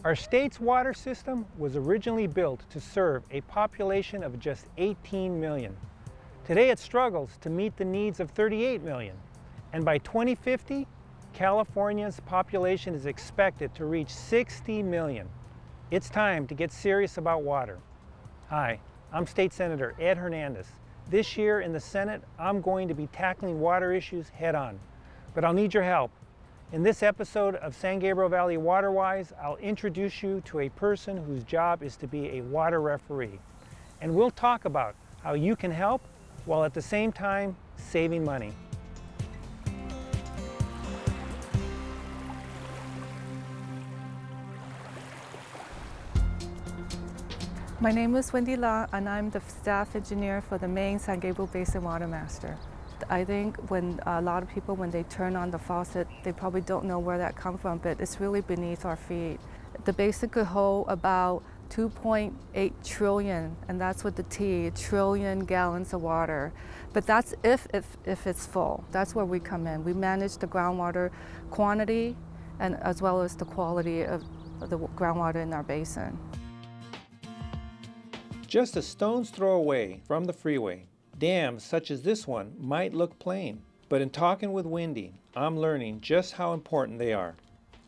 Our state's water system was originally built to serve a population of just 18 million. Today it struggles to meet the needs of 38 million. And by 2050, California's population is expected to reach 60 million. It's time to get serious about water. Hi, I'm State Senator Ed Hernandez. This year in the Senate, I'm going to be tackling water issues head on. But I'll need your help. In this episode of San Gabriel Valley WaterWise, I'll introduce you to a person whose job is to be a water referee. And we'll talk about how you can help while at the same time saving money. My name is Wendy and I'm the staff engineer for the main San Gabriel Basin Watermaster. I think when a lot of people, when they turn on the faucet, they probably don't know where that comes from, but it's really beneath our feet. The basin could hold about 2.8 trillion, and that's with the T, trillion gallons of water. But that's if it's full. That's where we come in. We manage the groundwater quantity and as well as the quality of the groundwater in our basin. Just a stone's throw away from the freeway, dams such as this one might look plain, but in talking with Wendy, I'm learning just how important they are.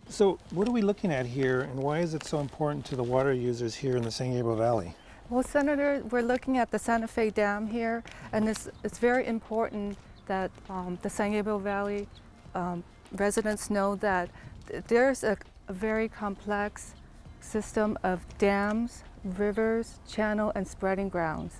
So what are we looking at here, and why is it so important to the water users here in the San Gabriel Valley? Well, Senator, we're looking at the Santa Fe Dam here, and it's very important that the San Gabriel Valley residents know that there's a very complex system of dams, rivers, channel, and spreading grounds,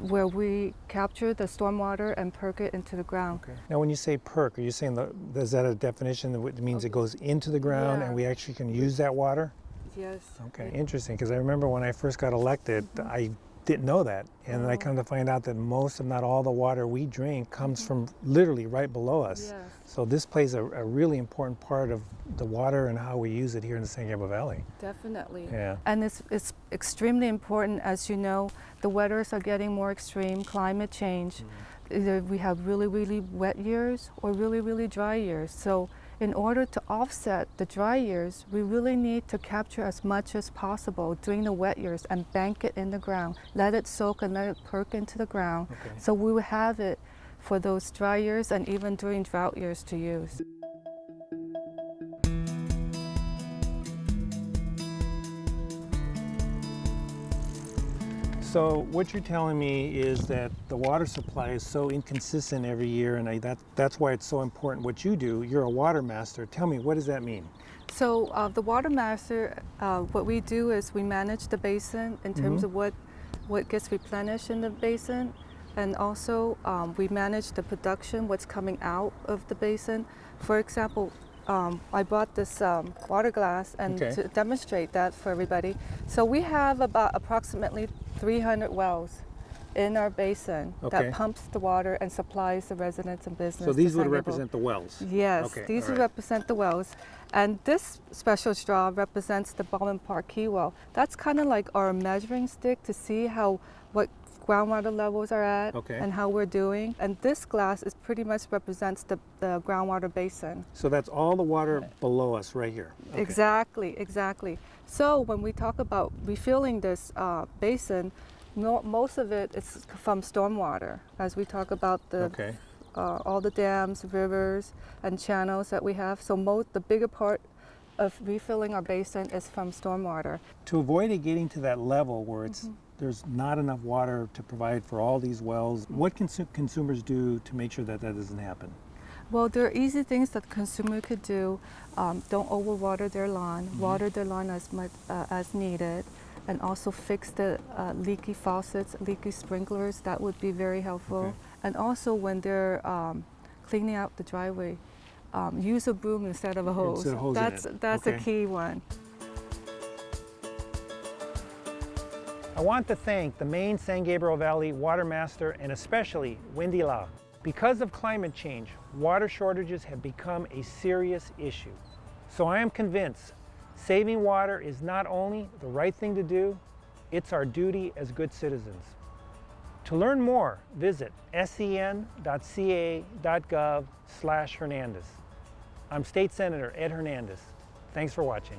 where we capture the stormwater and perk it into the ground. Okay. Now when you say perk, are you saying is that a definition that means it goes into the ground and we actually can use that water? Yes. Okay, interesting, because I remember when I first got elected, I didn't know that. And then I come to find out that most, if not all, the water we drink comes from literally right below us. Yes. So this plays a really important part of the water and how we use it here in the San Gabriel Valley. Definitely. Yeah. And it's extremely important. As you know, the weathers are getting more extreme, climate change. Either we have really, really wet years or really, really dry years. So in order to offset the dry years, we really need to capture as much as possible during the wet years and bank it in the ground. Let it soak and let it perk into the ground. Okay. So we will have it for those dry years and even during drought years to use. So what you're telling me is that the water supply is so inconsistent every year, and that's why it's so important what you do. You're a water master. Tell me, what does that mean? So the Watermaster, what we do is we manage the basin in terms of what gets replenished in the basin, and also we manage the production, what's coming out of the basin. For example, I brought this water glass and to demonstrate that for everybody. So we have about approximately 300 wells in our basin that pumps the water and supplies the residents and business. So these would represent the wells? Yes, these would represent the wells. And this special straw represents the Baldwin Park Key well. That's kind of like our measuring stick to see what groundwater levels are at and how we're doing. And this glass is pretty much represents the groundwater basin. So that's all the water below us right here? Okay. Exactly. So when we talk about refilling this basin, most of it is from stormwater, as we talk about all the dams, rivers, and channels that we have. So the bigger part of refilling our basin is from stormwater. To avoid it getting to that level where there's not enough water to provide for all these wells, what can consumers do to make sure that doesn't happen? Well, there are easy things that the consumer could do. Don't overwater their lawn. Water their lawn as much as needed, and also fix the leaky faucets, leaky sprinklers. That would be very helpful. And also when they're cleaning out the driveway, use a broom instead of a hose. That's a key one. I want to thank the main San Gabriel Valley Watermaster and especially Wendy. Because of climate change, water shortages have become a serious issue. So I am convinced saving water is not only the right thing to do, it's our duty as good citizens. To learn more, visit sen.ca.gov/Hernandez. I'm State Senator Ed Hernandez. Thanks for watching.